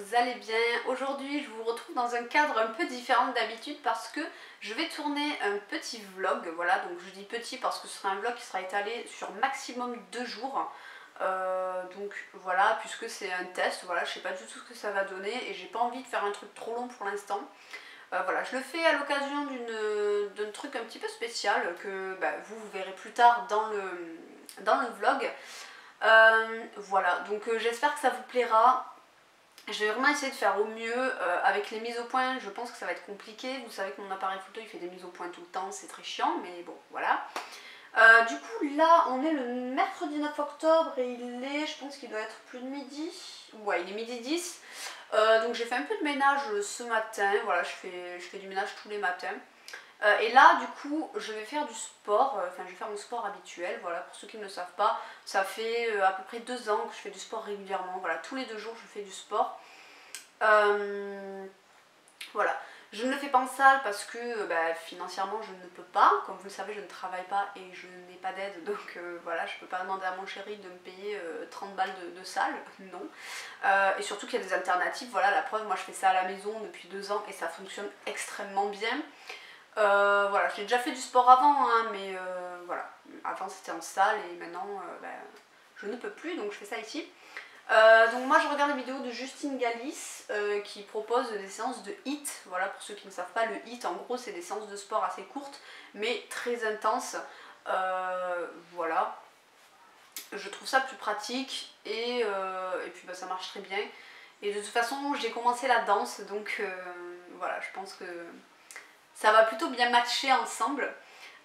vous allez bien. Aujourd'hui je vous retrouve dans un cadre un peu différent d'habitude parce que je vais tourner un petit vlog. Voilà, donc je dis petit parce que ce sera un vlog qui sera étalé sur maximum 2 jours. Donc voilà, puisque c'est un test, voilà, je sais pas du tout ce que ça va donner et j'ai pas envie de faire un truc trop long pour l'instant. Voilà, je le fais à l'occasion d'un truc un petit peu spécial que vous verrez plus tard dans le vlog. Voilà, donc j'espère que ça vous plaira. Je vais vraiment essayer de faire au mieux avec les mises au point. Je pense que ça va être compliqué. Vous savez que mon appareil photo il fait des mises au point tout le temps, c'est très chiant, mais bon, voilà. Du coup, là, on est le mercredi 9 octobre et il est, je pense qu'il doit être plus de midi. Ouais, il est midi 10. Donc j'ai fait un peu de ménage ce matin. Voilà, je fais du ménage tous les matins. Et là, du coup, je vais faire du sport, enfin je vais faire mon sport habituel, voilà, pour ceux qui ne le savent pas, ça fait à peu près 2 ans que je fais du sport régulièrement, voilà, tous les 2 jours je fais du sport. Voilà, je ne le fais pas en salle parce que financièrement je ne peux pas, comme vous le savez je ne travaille pas et je n'ai pas d'aide, donc voilà, je ne peux pas demander à mon chéri de me payer 30 balles de salle, non. Et surtout qu'il y a des alternatives, voilà, la preuve, moi je fais ça à la maison depuis 2 ans et ça fonctionne extrêmement bien. Voilà, j'ai déjà fait du sport avant, hein, mais voilà, avant c'était en salle et maintenant je ne peux plus, donc je fais ça ici. Donc moi je regarde les vidéos de Justine Galis qui propose des séances de HIIT. Voilà, pour ceux qui ne savent pas, le HIIT en gros c'est des séances de sport assez courtes mais très intenses. Voilà, je trouve ça plus pratique et puis ça marche très bien. Et de toute façon j'ai commencé la danse, donc voilà, je pense que ça va plutôt bien matcher ensemble.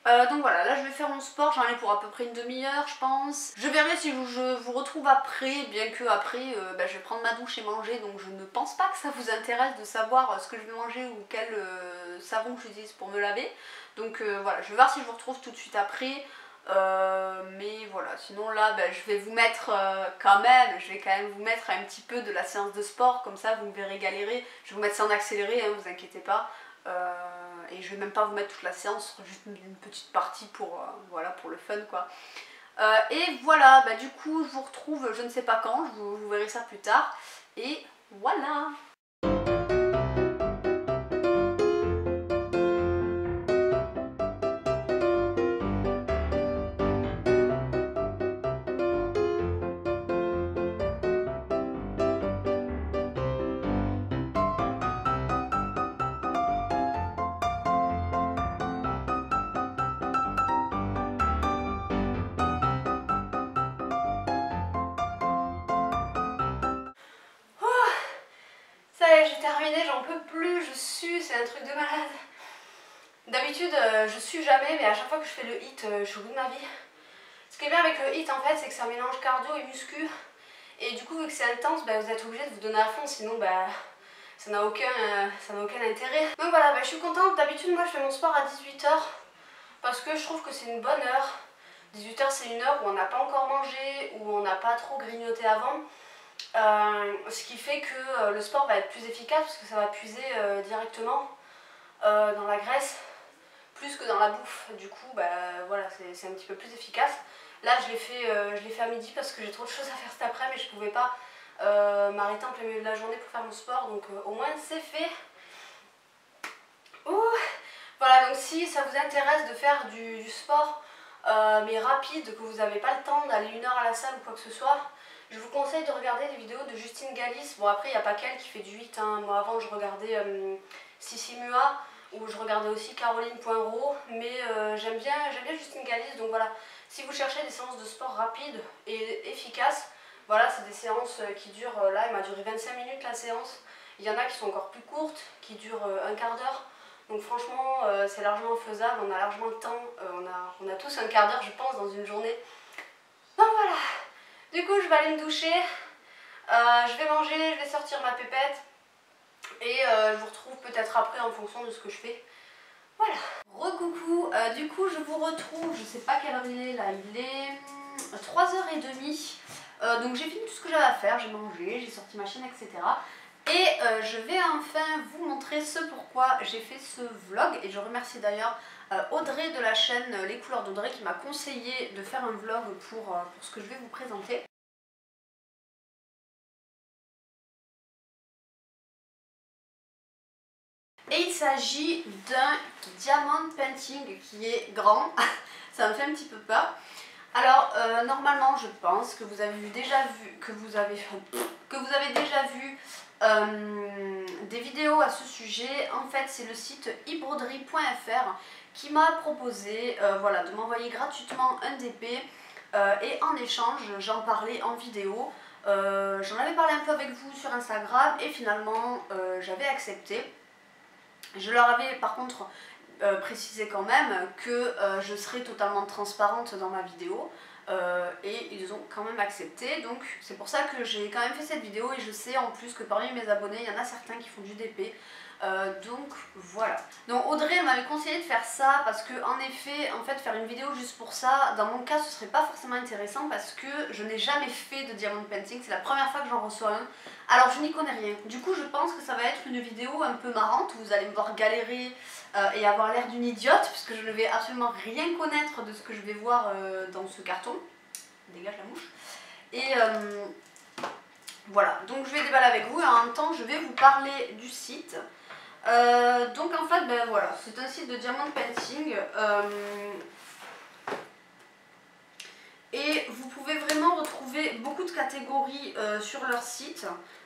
Donc voilà, là je vais faire mon sport, j'en ai pour à peu près une demi-heure je pense. Je verrai si je vous retrouve après, bien que après je vais prendre ma douche et manger, donc je ne pense pas que ça vous intéresse de savoir ce que je vais manger ou quel savon que j'utilise pour me laver. Donc voilà, je vais voir si je vous retrouve tout de suite après. Mais voilà, sinon là je vais vous mettre je vais quand même vous mettre un petit peu de la séance de sport, comme ça vous me verrez galérer. Je vais vous mettre ça en accéléré, hein, vous inquiétez pas. Et je vais même pas vous mettre toute la séance, juste une petite partie pour, voilà, pour le fun quoi. Et voilà, du coup je vous retrouve je ne sais pas quand, vous verrez ça plus tard. Et voilà. Ça y est, j'ai terminé, j'en peux plus, je sue, c'est un truc de malade. D'habitude, je sue jamais, mais à chaque fois que je fais le HIIT, je suis au bout de ma vie. Ce qui est bien avec le HIIT en fait, c'est que ça mélange cardio et muscu. Et du coup, vu que c'est intense, vous êtes obligé de vous donner à fond, sinon ça n'a aucun intérêt. Donc voilà, je suis contente. D'habitude, moi je fais mon sport à 18 h parce que je trouve que c'est une bonne heure. 18 h c'est une heure où on n'a pas encore mangé, où on n'a pas trop grignoté avant. Ce qui fait que le sport va être plus efficace parce que ça va puiser directement dans la graisse plus que dans la bouffe. Du coup voilà, c'est un petit peu plus efficace. Là je l'ai fait à midi parce que j'ai trop de choses à faire cet après, mais je pouvais pas m'arrêter en plein milieu de la journée pour faire mon sport, donc au moins c'est fait. Ouh. Voilà, donc si ça vous intéresse de faire du sport mais rapide, que vous n'avez pas le temps d'aller 1 heure à la salle ou quoi que ce soit, je vous conseille de regarder les vidéos de Justine Galis. Bon après il n'y a pas qu'elle qui fait du HIIT, hein. Moi avant je regardais Sissi Mua, ou je regardais aussi Caroline Poinreau, mais j'aime bien Justine Galis, donc voilà. Si vous cherchez des séances de sport rapides et efficaces, voilà, c'est des séances qui durent, là elle m'a duré 25 minutes la séance. Il y en a qui sont encore plus courtes, qui durent un quart d'heure. Donc franchement c'est largement faisable, on a largement le temps, on a tous un quart d'heure je pense dans une journée. Donc voilà. Du coup, je vais aller me doucher, je vais manger, je vais sortir ma pépette et je vous retrouve peut-être après en fonction de ce que je fais. Voilà. Recoucou, du coup je vous retrouve, je sais pas quelle heure il est là, il est 3h30. Donc j'ai fini tout ce que j'avais à faire, j'ai mangé, j'ai sorti ma chaîne, etc. Et je vais enfin vous montrer ce pourquoi j'ai fait ce vlog. Et je remercie d'ailleurs Audrey de la chaîne Les Couleurs d'Audrey qui m'a conseillé de faire un vlog pour ce que je vais vous présenter. Et il s'agit d'un diamond painting qui est grand. Ça me fait un petit peu peur. Alors normalement je pense que vous avez déjà vu des vidéos à ce sujet. En fait c'est le site ebroderie.fr qui m'a proposé voilà, de m'envoyer gratuitement un DP et en échange j'en parlais en vidéo. J'en avais parlé un peu avec vous sur Instagram et finalement j'avais accepté. Je leur avais par contre précisé quand même que je serais totalement transparente dans ma vidéo et ils ont quand même accepté, donc c'est pour ça que j'ai quand même fait cette vidéo et je sais en plus que parmi mes abonnés il y en a certains qui font du DP. Donc voilà. Donc Audrey elle m'avait conseillé de faire ça parce que en effet, en fait faire une vidéo juste pour ça, dans mon cas ce serait pas forcément intéressant parce que je n'ai jamais fait de diamond painting, c'est la première fois que j'en reçois un. Alors je n'y connais rien. Du coup je pense que ça va être une vidéo un peu marrante où vous allez me voir galérer et avoir l'air d'une idiote puisque je ne vais absolument rien connaître de ce que je vais voir dans ce carton. Dégage la mouche. Et voilà, donc je vais déballer avec vous et en même temps je vais vous parler du site. Donc en fait, ben voilà, c'est un site de diamond painting et vous pouvez vraiment retrouver beaucoup de catégories sur leur site.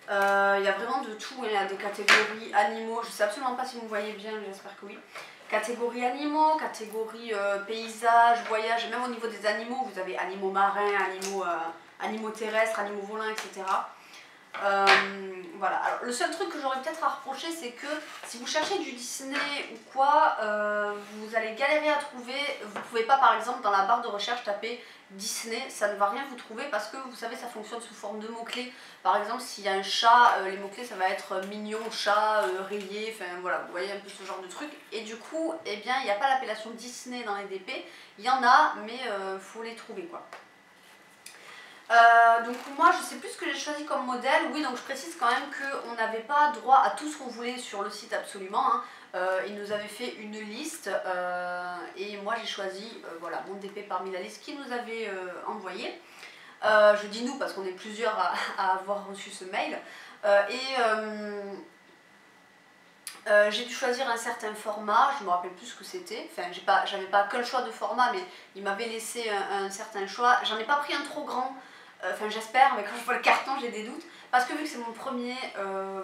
Il y a vraiment de tout, il y a des catégories animaux, je ne sais absolument pas si vous me voyez bien, j'espère que oui. Catégorie animaux, catégorie paysage, voyage, et même au niveau des animaux, vous avez animaux marins, animaux terrestres, animaux volants, etc. Voilà, alors le seul truc que j'aurais peut-être à reprocher c'est que si vous cherchez du Disney ou quoi, vous allez galérer à trouver. Vous pouvez pas par exemple dans la barre de recherche taper Disney, ça ne va rien vous trouver parce que vous savez ça fonctionne sous forme de mots-clés. Par exemple s'il y a un chat, les mots-clés ça va être mignon, chat, rayé, enfin voilà, vous voyez un peu ce genre de truc. Et du coup, eh bien il n'y a pas l'appellation Disney dans les DP, il y en a mais faut les trouver quoi. Donc moi je sais plus ce que j'ai choisi comme modèle. Oui, donc je précise quand même qu'on n'avait pas droit à tout ce qu'on voulait sur le site absolument, hein. Ils nous avaient fait une liste et moi j'ai choisi voilà, mon DP parmi la liste qu'ils nous avaient envoyé. Je dis nous parce qu'on est plusieurs à avoir reçu ce mail. J'ai dû choisir un certain format, je me rappelle plus ce que c'était, enfin j'avais pas qu'un choix de format mais il m'avait laissé un certain choix. J'en ai pas pris un trop grand, enfin j'espère, mais quand je vois le carton j'ai des doutes parce que vu que c'est mon premier,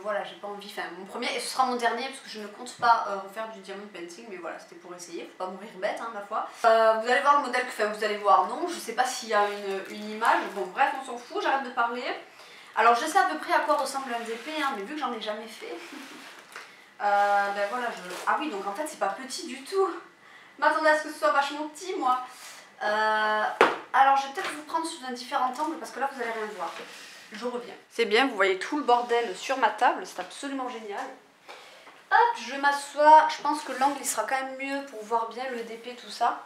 voilà, j'ai pas envie, enfin mon premier et ce sera mon dernier parce que je ne compte pas refaire du diamond painting, mais voilà, c'était pour essayer, faut pas mourir bête hein, ma foi. Vous allez voir le modèle, enfin vous allez voir, non, je sais pas s'il y a une image, bon bref on s'en fout, j'arrête de parler. Alors je sais à peu près à quoi ressemble un DP, hein, mais vu que j'en ai jamais fait, ben voilà, ah oui, donc en fait c'est pas petit du tout. Je m'attendais à ce que ce soit vachement petit moi. Alors je vais peut-être vous prendre sous un différent angle parce que là vous allez rien voir. Je reviens. C'est bien, vous voyez tout le bordel sur ma table, c'est absolument génial. Hop, je m'assois, je pense que l'angle il sera quand même mieux pour voir bien le DP, tout ça.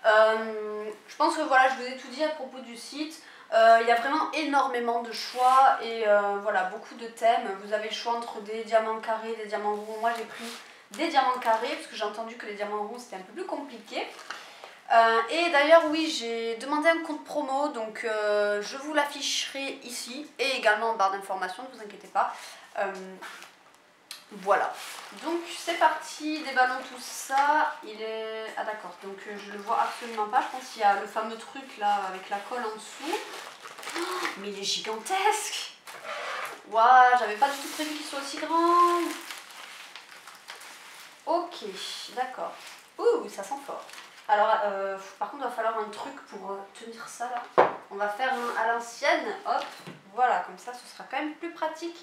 Je pense que voilà, je vous ai tout dit à propos du site. Il y a vraiment énormément de choix et voilà, beaucoup de thèmes. Vous avez le choix entre des diamants carrés, des diamants ronds. Moi j'ai pris des diamants carrés parce que j'ai entendu que les diamants ronds c'était un peu plus compliqué. Et d'ailleurs oui, j'ai demandé un code promo, donc je vous l'afficherai ici et également en barre d'informations, ne vous inquiétez pas. Voilà, donc c'est parti, déballons tout ça. Il est... Ah d'accord, donc je le vois absolument pas, je pense qu'il y a le fameux truc là avec la colle en dessous. Oh, mais il est gigantesque. Waouh, j'avais pas du tout prévu qu'il soit aussi grand. Ok, d'accord. Ouh, ça sent fort. Alors, par contre, il va falloir un truc pour tenir ça là. On va faire un à l'ancienne, hop, voilà, comme ça, ce sera quand même plus pratique.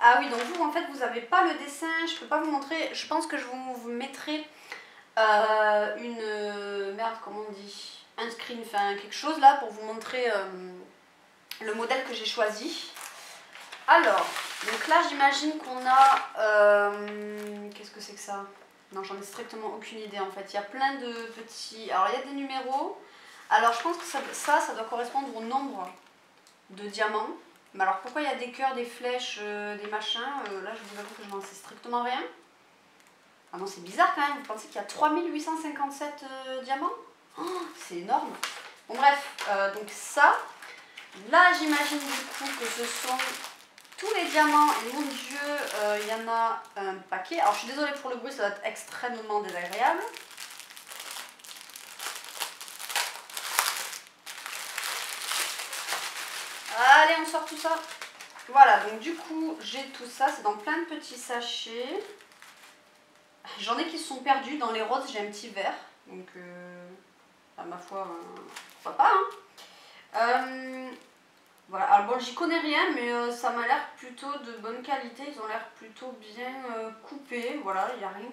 Ah oui, donc vous, en fait, vous n'avez pas le dessin, je peux pas vous montrer. Je pense que je vous mettrai merde, comment on dit, un screen, enfin quelque chose là pour vous montrer le modèle que j'ai choisi. Alors, donc là, j'imagine qu'on a, qu'est-ce que c'est que ça? Non, j'en ai strictement aucune idée en fait. Il y a plein de petits... Alors, il y a des numéros. Alors, je pense que ça doit correspondre au nombre de diamants. Mais alors, pourquoi il y a des cœurs, des flèches, des machins? Là, je vous avoue que je n'en sais strictement rien. Ah non, c'est bizarre quand même. Vous pensez qu'il y a 3857 diamants? Oh, c'est énorme. Bon, bref, donc ça. Là, j'imagine du coup que ce sont tous les diamants, et mon dieu, il y en a un paquet. Alors je suis désolée pour le bruit, ça va être extrêmement désagréable. Allez, on sort tout ça. Voilà, donc du coup, j'ai tout ça, c'est dans plein de petits sachets. J'en ai qui sont perdus, dans les roses, j'ai un petit verre. Donc, à ma foi, pourquoi pas, hein. Voilà, alors bon, j'y connais rien, mais ça m'a l'air plutôt de bonne qualité. Ils ont l'air plutôt bien coupés. Voilà, il n'y a rien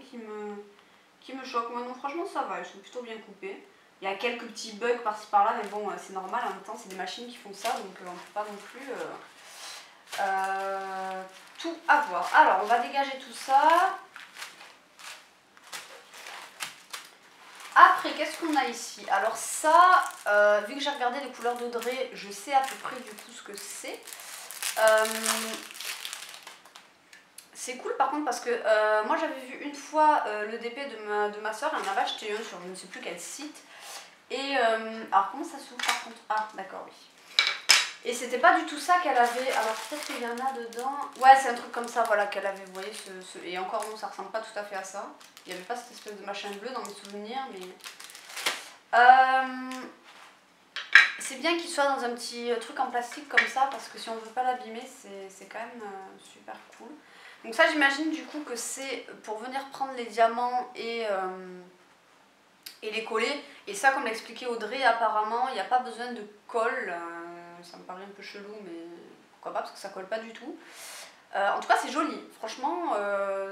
qui me choque. Moi, non, franchement, ça va, ils sont plutôt bien coupés. Il y a quelques petits bugs par-ci par-là, mais bon, c'est normal. En même temps, c'est des machines qui font ça, donc on ne peut pas non plus tout avoir. Alors, on va dégager tout ça. Après, qu'est-ce qu'on a ici? Alors ça, vu que j'ai regardé les couleurs d'Audrey, je sais à peu près du coup ce que c'est. C'est cool par contre parce que moi j'avais vu une fois le DP de ma soeur, elle en avait acheté un sur je ne sais plus quel site. Et alors comment ça s'ouvre par contre? Ah d'accord, oui. Et c'était pas du tout ça qu'elle avait. Alors peut-être qu'il y en a dedans. Ouais, c'est un truc comme ça, voilà, qu'elle avait. Vous voyez, et encore non, ça ressemble pas tout à fait à ça. Il n'y avait pas cette espèce de machin bleu dans mes souvenirs, mais. C'est bien qu'il soit dans un petit truc en plastique comme ça, parce que si on veut pas l'abîmer, c'est quand même super cool. Donc ça, j'imagine du coup que c'est pour venir prendre les diamants et les coller. Et ça, comme l'expliquait Audrey, apparemment, il n'y a pas besoin de colle. Ça me paraît un peu chelou, mais pourquoi pas, parce que ça colle pas du tout. En tout cas, c'est joli. Franchement,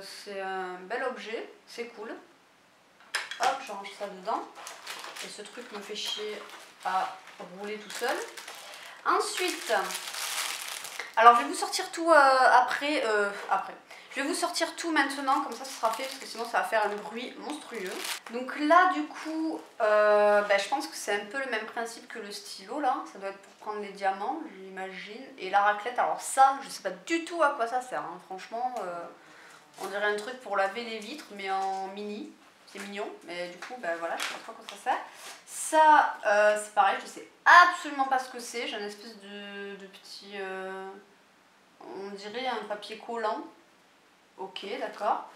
c'est un bel objet. C'est cool. Hop, je range ça dedans. Et ce truc me fait chier à rouler tout seul. Ensuite, alors je vais vous sortir tout après. Je vais vous sortir tout maintenant, comme ça ce sera fait, parce que sinon ça va faire un bruit monstrueux. Donc là du coup, je pense que c'est un peu le même principe que le stylo là. Ça doit être pour prendre les diamants, j'imagine. Et la raclette, alors ça, je sais pas du tout à quoi ça sert, hein. Franchement, on dirait un truc pour laver les vitres, mais en mini. C'est mignon, mais du coup, voilà, je sais pas trop à quoi ça sert. Ça, c'est pareil, je sais absolument pas ce que c'est. J'ai une espèce de petit, on dirait un papier collant. Ok, d'accord.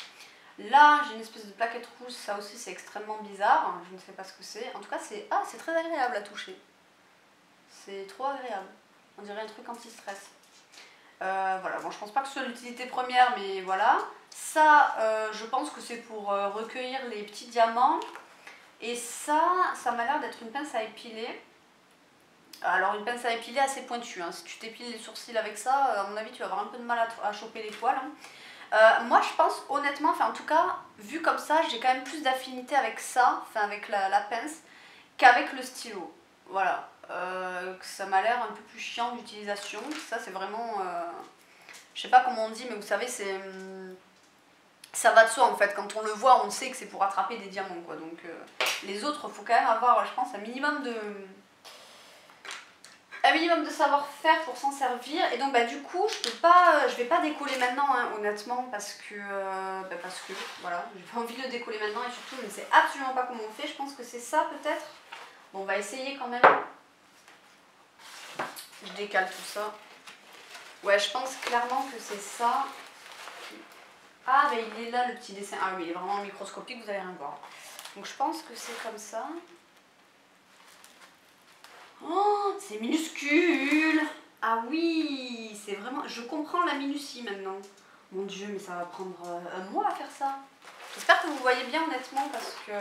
Là, j'ai une espèce de plaquette rouge, ça aussi c'est extrêmement bizarre, je ne sais pas ce que c'est. En tout cas, c'est très agréable à toucher. C'est trop agréable. On dirait un truc anti-stress. Voilà, bon, je pense pas que ce soit l'utilité première, mais voilà. Ça, je pense que c'est pour recueillir les petits diamants. Et ça m'a l'air d'être une pince à épiler. Alors une pince à épiler assez pointue, hein. Si tu t'épiles les sourcils avec ça, à mon avis tu vas avoir un peu de mal à choper les poils, hein. Moi je pense honnêtement, enfin en tout cas, vu comme ça, j'ai quand même plus d'affinité avec ça, enfin avec la pince, qu'avec le stylo. Voilà, ça m'a l'air un peu plus chiant d'utilisation. Ça c'est vraiment, je sais pas comment on dit, mais vous savez, ça va de soi en fait. Quand on le voit, on sait que c'est pour attraper des diamants, quoi. Donc les autres, faut quand même avoir, je pense, un minimum de savoir-faire pour s'en servir. Et donc du coup je vais pas décoller maintenant, hein, honnêtement, parce que voilà, j'ai pas envie de le décoller maintenant, et surtout je ne sais absolument pas comment on fait. Je pense que c'est ça peut-être. Bon, on va essayer quand même. Je décale tout ça. Ouais, je pense clairement que c'est ça. Ah mais il est là le petit dessin. Ah oui, il est vraiment microscopique, vous allez rien voir. Donc je pense que c'est comme ça. Oh, c'est minuscule. Ah oui, c'est vraiment... Je comprends la minutie maintenant. Mon dieu, mais ça va prendre un mois à faire ça. J'espère que vous voyez bien honnêtement, parce que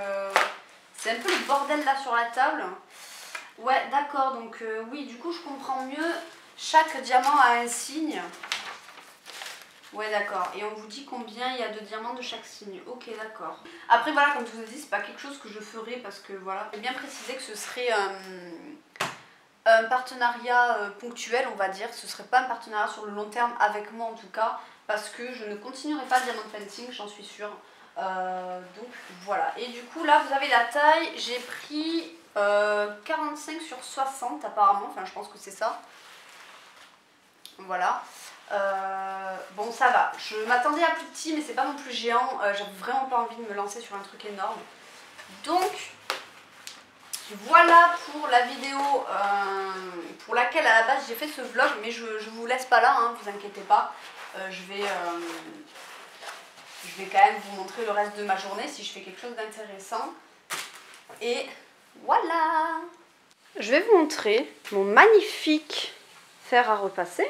c'est un peu le bordel là sur la table. Ouais, d'accord, donc oui, du coup je comprends mieux. Chaque diamant a un signe. Ouais, d'accord. Et on vous dit combien il y a de diamants de chaque signe. Ok, d'accord. Après, voilà, comme je vous ai dit, c'est pas quelque chose que je ferai parce que voilà. J'ai bien précisé que ce serait un partenariat ponctuel, on va dire. Ce serait pas un partenariat sur le long terme avec moi en tout cas, parce que je ne continuerai pas le diamond painting, j'en suis sûre. Donc voilà. Et du coup, là, vous avez la taille. J'ai pris 45 sur 60 apparemment. Enfin, je pense que c'est ça. Voilà. Bon, ça va. Je m'attendais à plus petit, mais c'est pas non plus géant. J'avais vraiment pas envie de me lancer sur un truc énorme. Donc, Voilà pour la vidéo pour laquelle à la base j'ai fait ce vlog, mais je vous laisse pas là, hein, vous inquiétez pas. Je vais quand même vous montrer le reste de ma journée si je fais quelque chose d'intéressant. Et voilà! Je vais vous montrer mon magnifique fer à repasser.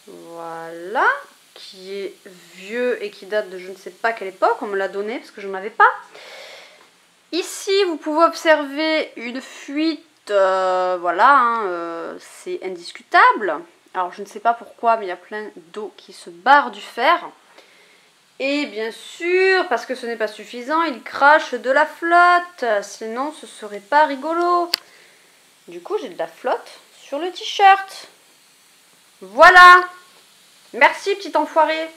Voilà, qui est vieux et qui date de je ne sais pas quelle époque, on me l'a donné parce que je n'en avais pas. Ici, vous pouvez observer une fuite, voilà, hein, c'est indiscutable. Alors, je ne sais pas pourquoi, mais il y a plein d'eau qui se barre du fer. Et bien sûr, parce que ce n'est pas suffisant, il crache de la flotte, sinon ce serait pas rigolo. Du coup, j'ai de la flotte sur le t-shirt. Voilà! Merci, petit enfoiré.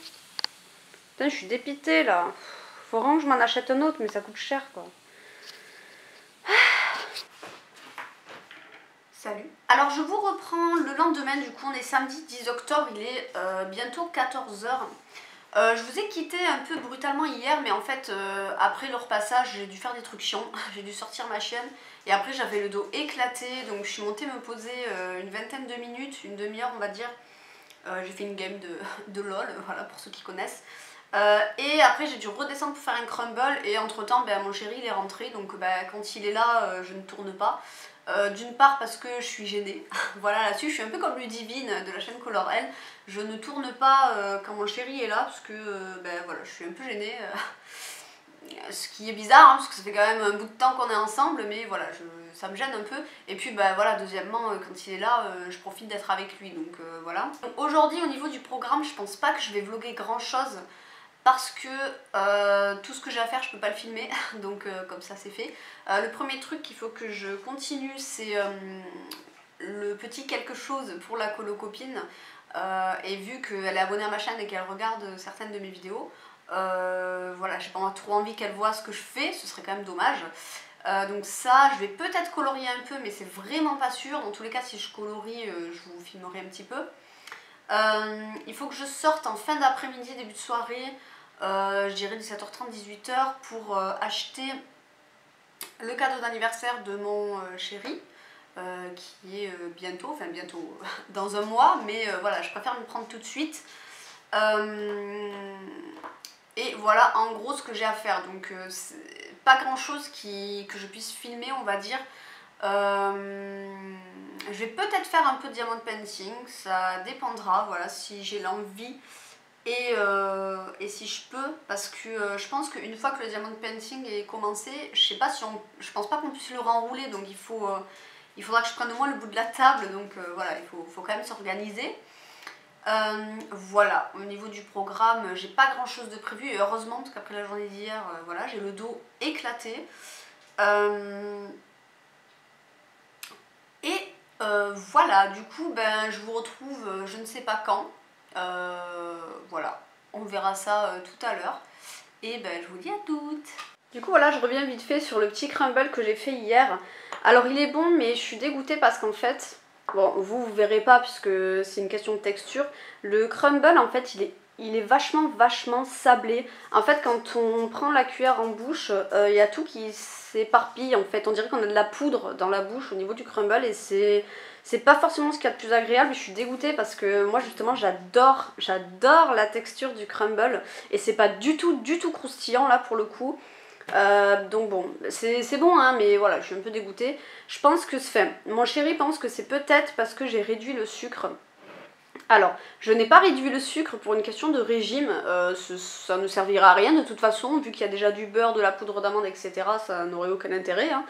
Putain, je suis dépitée, là. Faut vraiment que je m'en achète un autre, mais ça coûte cher, quoi. Salut. Alors je vous reprends le lendemain, du coup on est samedi 10 octobre, il est bientôt 14 h. Je vous ai quitté un peu brutalement hier, mais en fait après le repassage j'ai dû faire des trucs chiants, j'ai dû sortir ma chienne et après j'avais le dos éclaté, donc je suis montée me poser une vingtaine de minutes, une demi-heure on va dire. J'ai fait une game de LOL, voilà pour ceux qui connaissent. Et après j'ai dû redescendre pour faire un crumble et entre temps mon chéri il est rentré, donc quand il est là je ne tourne pas. D'une part parce que je suis gênée, voilà là-dessus je suis un peu comme Ludivine de la chaîne Color L, je ne tourne pas quand mon chéri est là parce que voilà, je suis un peu gênée, ce qui est bizarre hein, parce que ça fait quand même un bout de temps qu'on est ensemble, mais voilà, ça me gêne un peu. Et puis voilà, deuxièmement quand il est là je profite d'être avec lui, donc voilà. Aujourd'hui au niveau du programme je pense pas que je vais vlogger grand chose parce que tout ce que j'ai à faire je peux pas le filmer, donc comme ça c'est fait. Le premier truc qu'il faut que je continue c'est le petit quelque chose pour la colocopine, et vu qu'elle est abonnée à ma chaîne et qu'elle regarde certaines de mes vidéos, voilà, j'ai pas trop envie qu'elle voit ce que je fais, ce serait quand même dommage. Donc ça, je vais peut-être colorier un peu, mais c'est vraiment pas sûr. Dans tous les cas, si je colorie, je vous filmerai un petit peu. Il faut que je sorte en fin d'après-midi, début de soirée, je dirais 17h30, 18h, pour acheter le cadeau d'anniversaire de mon chéri, qui est bientôt, enfin bientôt, dans un mois, mais voilà, je préfère me prendre tout de suite. Et voilà en gros ce que j'ai à faire, donc pas grand chose que je puisse filmer on va dire. Je vais peut-être faire un peu de diamond painting, ça dépendra, voilà, si j'ai l'envie et si je peux, parce que je pense qu'une fois que le diamond painting est commencé, je pense pas qu'on puisse le renrouler, donc il faudra que je prenne au moins le bout de la table, donc voilà, il faut quand même s'organiser. Voilà, au niveau du programme, j'ai pas grand chose de prévu, et heureusement, parce qu'après la journée d'hier, voilà, j'ai le dos éclaté. Voilà, du coup, je vous retrouve je ne sais pas quand. Voilà, on verra ça tout à l'heure. Et je vous dis à toutes. Du coup, voilà, je reviens vite fait sur le petit crumble que j'ai fait hier. Alors, il est bon, mais je suis dégoûtée parce qu'en fait, bon, vous verrez pas puisque c'est une question de texture. Le crumble, en fait, il est vachement sablé. En fait, quand on prend la cuillère en bouche, il y a tout qui s'éparpille. En fait, on dirait qu'on a de la poudre dans la bouche au niveau du crumble et c'est pas forcément ce qu'il y a de plus agréable. Je suis dégoûtée parce que moi, justement, j'adore la texture du crumble et c'est pas du tout croustillant là pour le coup. Donc bon, c'est bon hein, mais voilà, je suis un peu dégoûtée. Je pense que mon chéri pense que c'est peut-être parce que j'ai réduit le sucre. Alors, je n'ai pas réduit le sucre pour une question de régime, ça ne servira à rien de toute façon, vu qu'il y a déjà du beurre, de la poudre d'amande, etc. Ça n'aurait aucun intérêt. Hein.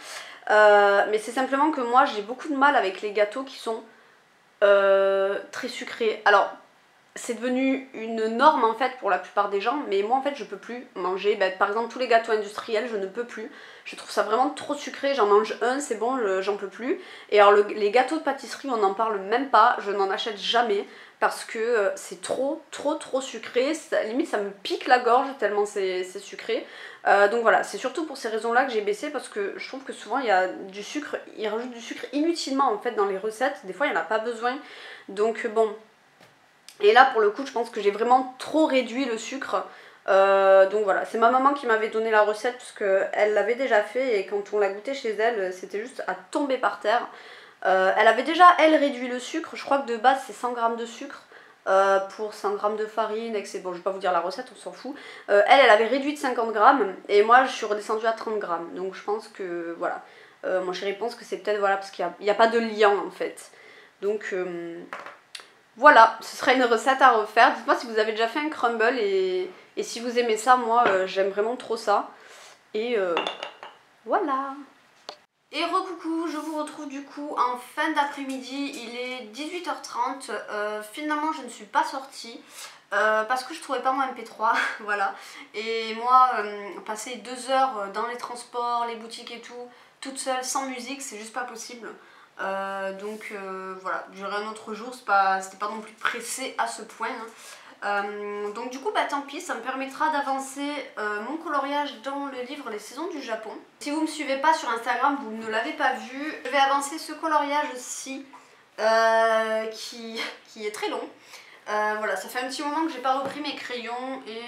Mais c'est simplement que moi, j'ai beaucoup de mal avec les gâteaux qui sont très sucrés. Alors, c'est devenu une norme en fait pour la plupart des gens, mais moi en fait je peux plus manger, par exemple tous les gâteaux industriels je ne peux plus, je trouve ça vraiment trop sucré, j'en mange un c'est bon, j'en peux plus. Et alors les gâteaux de pâtisserie on n'en parle même pas, je n'en achète jamais parce que c'est trop sucré, limite ça me pique la gorge tellement c'est sucré. Donc voilà, c'est surtout pour ces raisons là que j'ai baissé, parce que je trouve que souvent il y a du sucre, ils rajoutent du sucre inutilement en fait dans les recettes, des fois il n'y en a pas besoin, donc bon. Et là pour le coup je pense que j'ai vraiment trop réduit le sucre, Donc voilà, c'est ma maman qui m'avait donné la recette parce qu'elle l'avait déjà fait et quand on l'a goûté chez elle, c'était juste à tomber par terre. Elle avait déjà, elle, réduit le sucre. Je crois que de base, c'est 100 g de sucre pour 100 g de farine. Et bon, je vais pas vous dire la recette, on s'en fout. Elle avait réduit de 50 grammes et moi, je suis redescendue à 30 grammes. Donc je pense que, voilà. Mon chéri pense que c'est peut-être, voilà, parce qu'il n'y a pas de lien, en fait. Donc, voilà, ce sera une recette à refaire. Dites-moi si vous avez déjà fait un crumble et si vous aimez ça, moi, j'aime vraiment trop ça. Et voilà. Et recoucou, je vous retrouve du coup en fin d'après-midi, il est 18h30, finalement je ne suis pas sortie parce que je trouvais pas mon MP3, voilà. Et moi, passer 2 heures dans les transports, les boutiques et tout, toute seule, sans musique, c'est juste pas possible. Donc voilà, j'aurai un autre jour, c'était pas non plus pressé à ce point. Hein. Donc du coup tant pis, ça me permettra d'avancer mon coloriage dans le livre Les Saisons du Japon. Si vous me suivez pas sur Instagram, vous ne l'avez pas vu, je vais avancer ce coloriage-ci qui est très long. Voilà, ça fait un petit moment que j'ai pas repris mes crayons et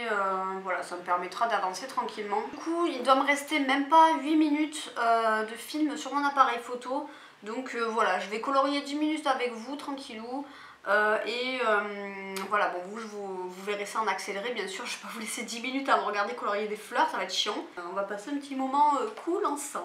voilà, ça me permettra d'avancer tranquillement. Du coup, il doit me rester même pas 8 minutes de film sur mon appareil photo. Donc voilà, je vais colorier 10 minutes avec vous, tranquillou. Voilà, bon, vous verrez ça en accéléré, bien sûr. Je vais pas vous laisser 10 minutes à me regarder colorier des fleurs, ça va être chiant. On va passer un petit moment cool ensemble.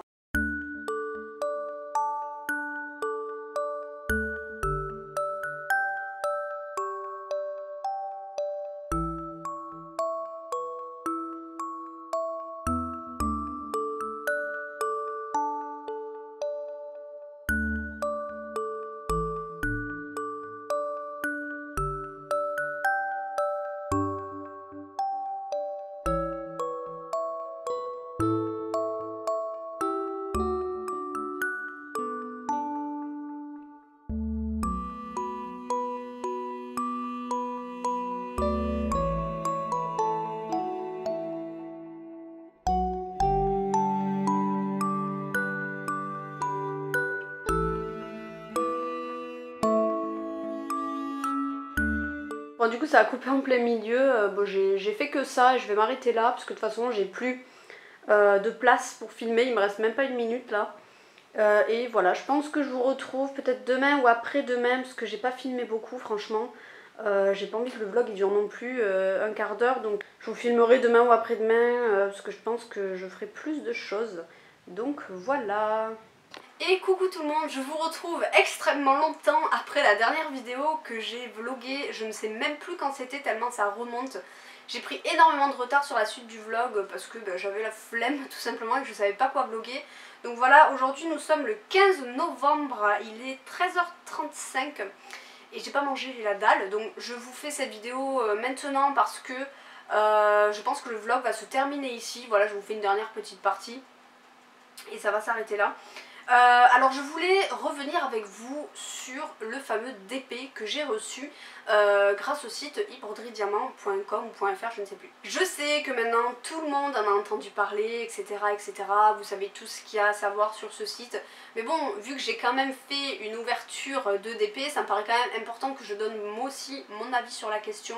Bon, du coup ça a coupé en plein milieu, bon, j'ai fait que ça et je vais m'arrêter là parce que de toute façon j'ai plus de place pour filmer, il me reste même pas 1 minute là. Et voilà, je pense que je vous retrouve peut-être demain ou après-demain parce que j'ai pas filmé beaucoup franchement. J'ai pas envie que le vlog il dure non plus un quart d'heure, donc je vous filmerai demain ou après-demain parce que je pense que je ferai plus de choses. Donc voilà. Et coucou tout le monde, je vous retrouve extrêmement longtemps après la dernière vidéo que j'ai vloguée. Je ne sais même plus quand c'était tellement ça remonte. J'ai pris énormément de retard sur la suite du vlog parce que j'avais la flemme tout simplement et que je savais pas quoi vloguer. Donc voilà, aujourd'hui nous sommes le 15 novembre, il est 13h35 et j'ai pas mangé la dalle. Donc je vous fais cette vidéo maintenant parce que je pense que le vlog va se terminer ici. Voilà, je vous fais une dernière petite partie et ça va s'arrêter là. Alors je voulais revenir avec vous sur le fameux DP que j'ai reçu grâce au site ibroderie-diamant.com ou .fr, je ne sais plus. Je sais que maintenant tout le monde en a entendu parler, etc. etc. Vous savez tout ce qu'il y a à savoir sur ce site. Mais bon, vu que j'ai quand même fait une ouverture de DP, ça me paraît quand même important que je donne moi aussi mon avis sur la question.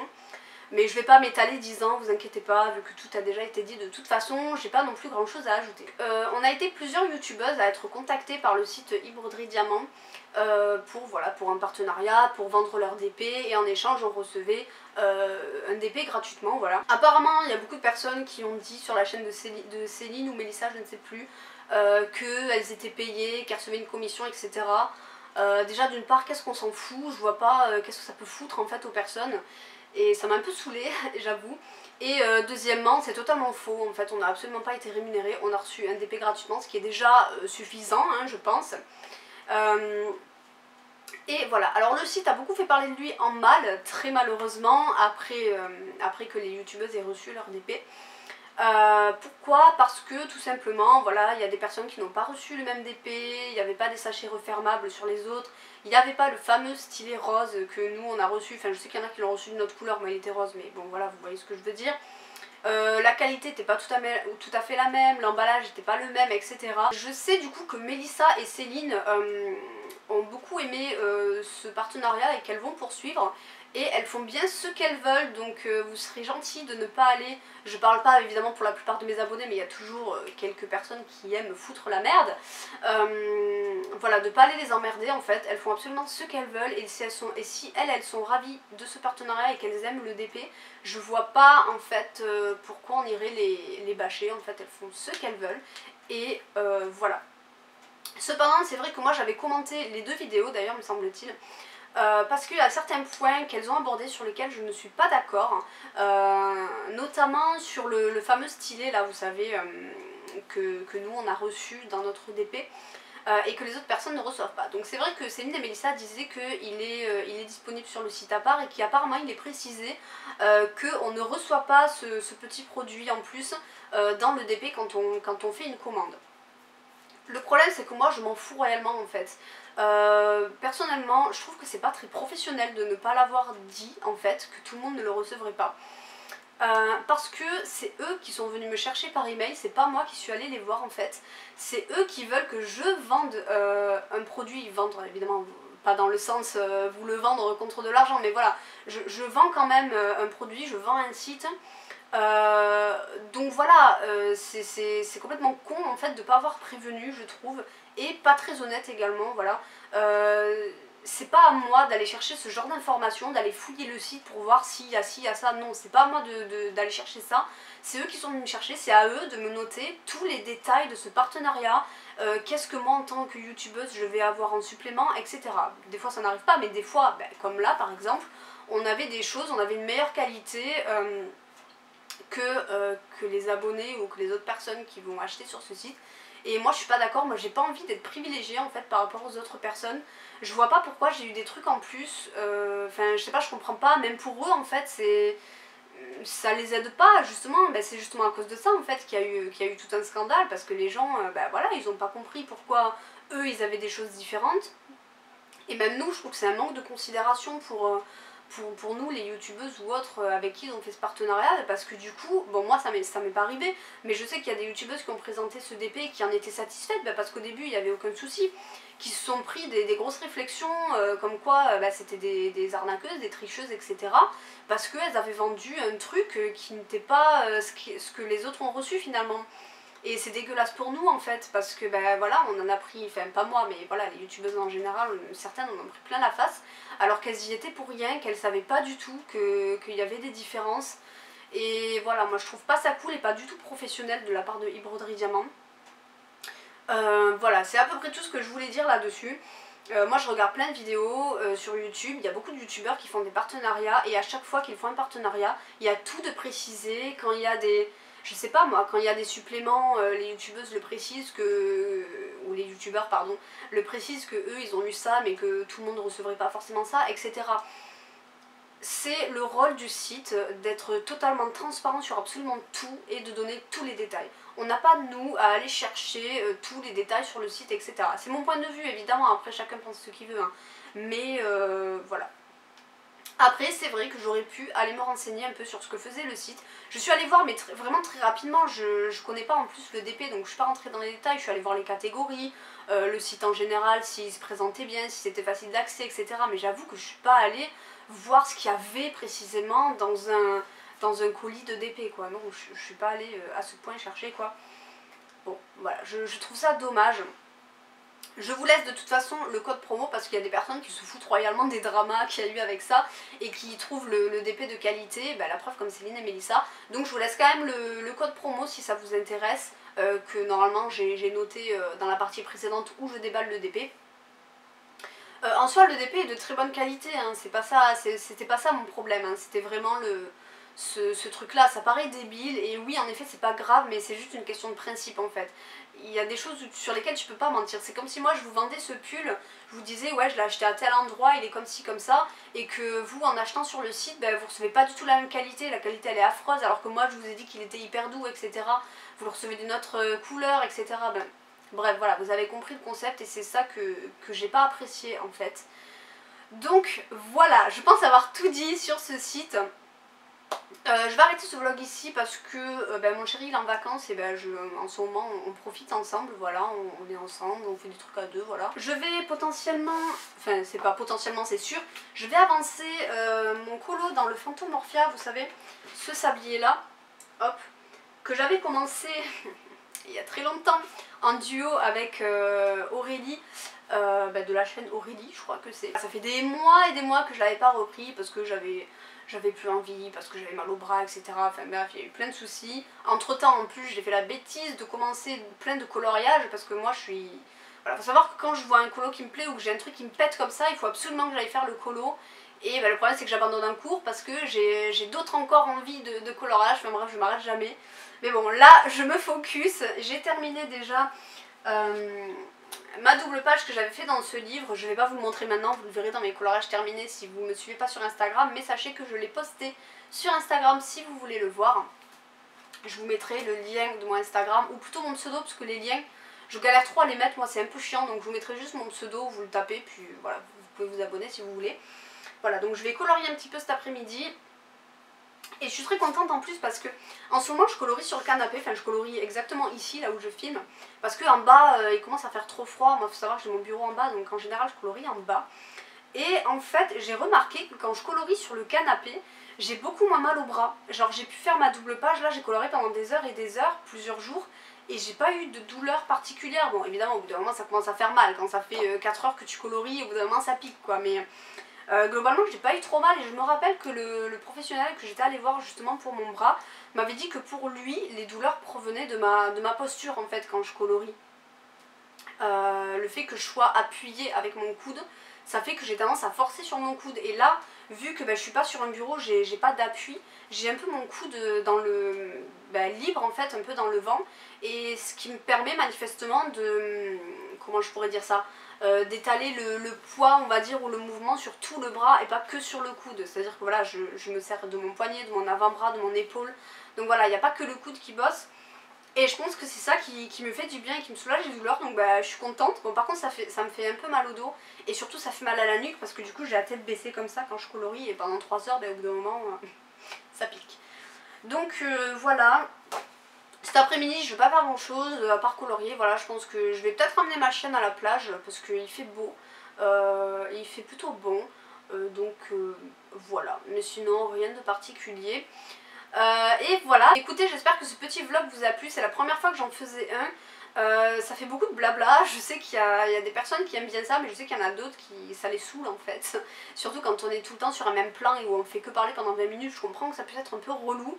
Mais je vais pas m'étaler 10 ans, vous inquiétez pas, vu que tout a déjà été dit de toute façon, j'ai pas non plus grand chose à ajouter. On a été plusieurs youtubeuses à être contactées par le site iBroderie Diamant pour un partenariat, pour vendre leur DP et en échange on recevait un DP gratuitement, voilà. Apparemment il y a beaucoup de personnes qui ont dit sur la chaîne de Céline ou Mélissa, je ne sais plus, qu'elles étaient payées, qu'elles recevaient une commission, etc. Déjà d'une part, qu'est-ce qu'on s'en fout, je vois pas qu'est-ce que ça peut foutre en fait aux personnes. Et ça m'a un peu saoulée, j'avoue. Et deuxièmement, c'est totalement faux, en fait, on n'a absolument pas été rémunéré, on a reçu un DP gratuitement, ce qui est déjà suffisant, hein, je pense. Et voilà, alors le site a beaucoup fait parler de lui en mal, très malheureusement, après que les youtubeuses aient reçu leur DP. Pourquoi? Parce que tout simplement, voilà, il y a des personnes qui n'ont pas reçu le même DP, il n'y avait pas des sachets refermables sur les autres, il n'y avait pas le fameux stylet rose que nous on a reçu, enfin je sais qu'il y en a qui l'ont reçu d'une autre couleur, mais il était rose, mais bon voilà, vous voyez ce que je veux dire. La qualité n'était pas tout à fait la même, l'emballage n'était pas le même, etc. Je sais du coup que Mélissa et Céline ont beaucoup aimé ce partenariat et qu'elles vont poursuivre. et elles font bien ce qu'elles veulent, donc vous serez gentil de ne pas aller, je parle pas évidemment pour la plupart de mes abonnés, mais il y a toujours quelques personnes qui aiment foutre la merde, voilà, de pas aller les emmerder en fait, elles font absolument ce qu'elles veulent, et si elles sont ravies de ce partenariat et qu'elles aiment le DP, je vois pas en fait pourquoi on irait les bâcher, en fait elles font ce qu'elles veulent, et voilà. Cependant c'est vrai que moi j'avais commenté les 2 vidéos d'ailleurs me semble-t-il, parce qu'il y a certains points qu'elles ont abordés sur lesquels je ne suis pas d'accord, notamment sur le fameux stylet là, vous savez, que nous on a reçu dans notre DP, et que les autres personnes ne reçoivent pas. Donc c'est vrai que Céline et Mélissa disaient qu'il est disponible sur le site à part, et qu'apparemment il est précisé qu'on ne reçoit pas ce petit produit en plus dans le DP quand on fait une commande. Le problème c'est que moi je m'en fous réellement en fait. Personnellement je trouve que c'est pas très professionnel de ne pas l'avoir dit en fait, que tout le monde ne le recevrait pas. Parce que c'est eux qui sont venus me chercher par email, c'est pas moi qui suis allée les voir en fait. C'est eux qui veulent que je vende un produit, vendre évidemment pas dans le sens vous le vendre contre de l'argent, mais voilà, je vends quand même un produit, je vends un site. Donc voilà, c'est complètement con en fait de pas avoir prévenu, je trouve, et pas très honnête également, voilà. C'est pas à moi d'aller chercher ce genre d'informations, d'aller fouiller le site pour voir s'il y a ci, il y a ça, non, c'est pas à moi d'aller chercher ça, c'est eux qui sont venus me chercher, c'est à eux de me noter tous les détails de ce partenariat, qu'est-ce que moi en tant que youtubeuse je vais avoir en supplément, etc. Des fois ça n'arrive pas, mais des fois, ben, comme là par exemple, on avait des choses, on avait une meilleure qualité que les abonnés ou que les autres personnes qui vont acheter sur ce site. Et moi je suis pas d'accord, moi j'ai pas envie d'être privilégiée en fait par rapport aux autres personnes. Je vois pas pourquoi j'ai eu des trucs en plus, enfin je sais pas, je comprends pas, même pour eux en fait ça les aide pas justement, ben, c'est justement à cause de ça en fait qu'il y a eu tout un scandale, parce que les gens, ben, voilà, ils ont pas compris pourquoi eux ils avaient des choses différentes. Et même nous je trouve que c'est un manque de considération pour nous les youtubeuses ou autres avec qui ils ont fait ce partenariat, parce que du coup, bon moi ça m'est pas arrivé, mais je sais qu'il y a des youtubeuses qui ont présenté ce DP et qui en étaient satisfaites, parce qu'au début il n'y avait aucun souci, qui se sont pris des grosses réflexions comme quoi c'était des arnaqueuses, des tricheuses, etc. Parce qu'elles avaient vendu un truc qui n'était pas ce que les autres ont reçu finalement. Et c'est dégueulasse pour nous en fait, parce que ben voilà, on en a pris, enfin pas moi, mais voilà, les youtubeuses en général, certaines en ont pris plein la face, alors qu'elles y étaient pour rien, qu'elles savaient pas du tout qu'il y avait des différences. Et voilà, moi je trouve pas ça cool et pas du tout professionnel de la part de eBroderie Diamant. Voilà, c'est à peu près tout ce que je voulais dire là-dessus. Moi je regarde plein de vidéos sur YouTube, il y a beaucoup de youtubeurs qui font des partenariats, et à chaque fois qu'ils font un partenariat, il y a tout de précisé, quand il y a des... Je sais pas moi, quand il y a des suppléments, les youtubeuses le précisent ou les youtubeurs pardon, le précisent que eux ils ont eu ça mais que tout le monde ne recevrait pas forcément ça, etc. C'est le rôle du site d'être totalement transparent sur absolument tout et de donner tous les détails. On n'a pas nous à aller chercher tous les détails sur le site, etc. C'est mon point de vue évidemment, après chacun pense ce qu'il veut, hein. Mais voilà. Après c'est vrai que j'aurais pu aller me renseigner un peu sur ce que faisait le site. Je suis allée voir mais vraiment très rapidement, je connais pas en plus le DP donc je suis pas rentrée dans les détails, je suis allée voir les catégories, le site en général, s'il se présentait bien, si c'était facile d'accès, etc. Mais j'avoue que je suis pas allée voir ce qu'il y avait précisément dans un colis de DP quoi. Non, je suis pas allée à ce point chercher quoi. Bon voilà, je trouve ça dommage. Je vous laisse de toute façon le code promo parce qu'il y a des personnes qui se foutent royalement des dramas qu'il y a eu avec ça et qui trouvent le DP de qualité, la preuve comme Céline et Mélissa. Donc je vous laisse quand même le code promo si ça vous intéresse, que normalement j'ai noté dans la partie précédente où je déballe le DP. En soi le DP est de très bonne qualité, hein, c'était pas ça mon problème, hein, c'était vraiment ce truc là, ça paraît débile et oui en effet c'est pas grave mais c'est juste une question de principe en fait. Il y a des choses sur lesquelles tu peux pas mentir, c'est comme si moi je vous vendais ce pull, je vous disais ouais je l'ai acheté à tel endroit, il est comme ci comme ça, et que vous en achetant sur le site vous recevez pas du tout la même qualité, la qualité elle est affreuse alors que moi je vous ai dit qu'il était hyper doux, etc. Vous le recevez d'une autre couleur, etc. Bref voilà, vous avez compris le concept et c'est ça que j'ai pas apprécié en fait. Donc voilà, je pense avoir tout dit sur ce site. Je vais arrêter ce vlog ici parce que mon chéri il est en vacances et en ce moment on profite ensemble, voilà, on est ensemble, on fait des trucs à deux, voilà. Je vais potentiellement, enfin c'est pas potentiellement, c'est sûr, je vais avancer mon colo dans le Fantomorphia, vous savez, ce sablier là, hop, que j'avais commencé il y a très longtemps en duo avec Aurélie. De la chaîne Aurélie, je crois que c'est. Ça fait des mois et des mois que je l'avais pas repris parce que j'avais plus envie, parce que j'avais mal au bras, etc. Enfin bref, il y a eu plein de soucis. Entre temps, en plus, j'ai fait la bêtise de commencer plein de coloriage parce que moi je suis. Voilà, faut savoir que quand je vois un colo qui me plaît ou que j'ai un truc qui me pète comme ça, il faut absolument que j'aille faire le colo. Et le problème c'est que j'abandonne un cours parce que j'ai d'autres encore envies de coloriage, enfin bref, je m'arrête jamais. Mais bon, là je me focus, j'ai terminé déjà ma double page que j'avais fait dans ce livre. Je vais pas vous le montrer maintenant, vous le verrez dans mes coloriages terminés si vous me suivez pas sur Instagram, mais sachez que je l'ai posté sur Instagram si vous voulez le voir. Je vous mettrai le lien de mon Instagram, ou plutôt mon pseudo, parce que les liens, je galère trop à les mettre, moi c'est un peu chiant, donc je vous mettrai juste mon pseudo, vous le tapez, puis voilà, vous pouvez vous abonner si vous voulez. Voilà, donc je vais colorier un petit peu cet après-midi. Et je suis très contente en plus parce que en ce moment je colorie sur le canapé, enfin je colorie exactement ici, là où je filme, parce qu'en bas il commence à faire trop froid. Moi il faut savoir que j'ai mon bureau en bas, donc en général je colorie en bas. Et en fait j'ai remarqué que quand je colorie sur le canapé, j'ai beaucoup moins mal au bras. Genre j'ai pu faire ma double page, là j'ai coloré pendant des heures et des heures, plusieurs jours, et j'ai pas eu de douleur particulière. Bon évidemment au bout d'un moment ça commence à faire mal, quand ça fait 4 heures que tu colories, au bout d'un moment ça pique quoi, mais... globalement j'ai pas eu trop mal, et je me rappelle que le professionnel que j'étais allée voir justement pour mon bras m'avait dit que pour lui les douleurs provenaient de ma posture en fait quand je colorie. Le fait que je sois appuyée avec mon coude, ça fait que j'ai tendance à forcer sur mon coude, et là vu que je suis pas sur un bureau, j'ai pas d'appui, j'ai un peu mon coude dans le libre en fait, un peu dans le vent, et ce qui me permet manifestement de, comment je pourrais dire ça, d'étaler le poids on va dire, ou le mouvement sur tout le bras et pas que sur le coude. C'est à dire que voilà, je me sers de mon poignet, de mon avant-bras, de mon épaule, donc voilà, il n'y a pas que le coude qui bosse. Et je pense que c'est ça qui me fait du bien et qui me soulage les douleurs, donc je suis contente. Bon par contre ça me fait un peu mal au dos, et surtout ça fait mal à la nuque parce que du coup j'ai la tête baissée comme ça quand je colorie, et pendant 3 heures au bout d'un moment ça pique. Donc voilà, cet après-midi je vais pas faire grand chose à part colorier. Voilà, je pense que je vais peut-être ramener ma chienne à la plage parce qu'il fait beau, et il fait plutôt bon, donc voilà, mais sinon rien de particulier. Et voilà, écoutez, j'espère que ce petit vlog vous a plu, c'est la première fois que j'en faisais un. Ça fait beaucoup de blabla, je sais qu'il y a des personnes qui aiment bien ça, mais je sais qu'il y en a d'autres qui ça les saoule en fait. Surtout quand on est tout le temps sur un même plan et où on fait que parler pendant 20 minutes, je comprends que ça peut être un peu relou.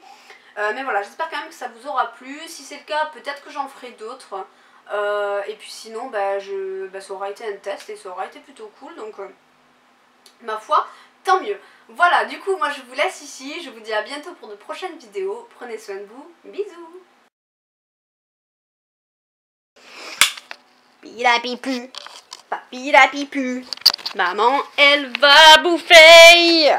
Mais voilà, j'espère quand même que ça vous aura plu. Si c'est le cas, peut-être que j'en ferai d'autres. Et puis sinon, ça aura été un test et ça aura été plutôt cool, donc ma foi, tant mieux. Voilà, du coup moi je vous laisse ici, je vous dis à bientôt pour de prochaines vidéos, prenez soin de vous, bisous. Pipi la pipu, maman elle va bouffer.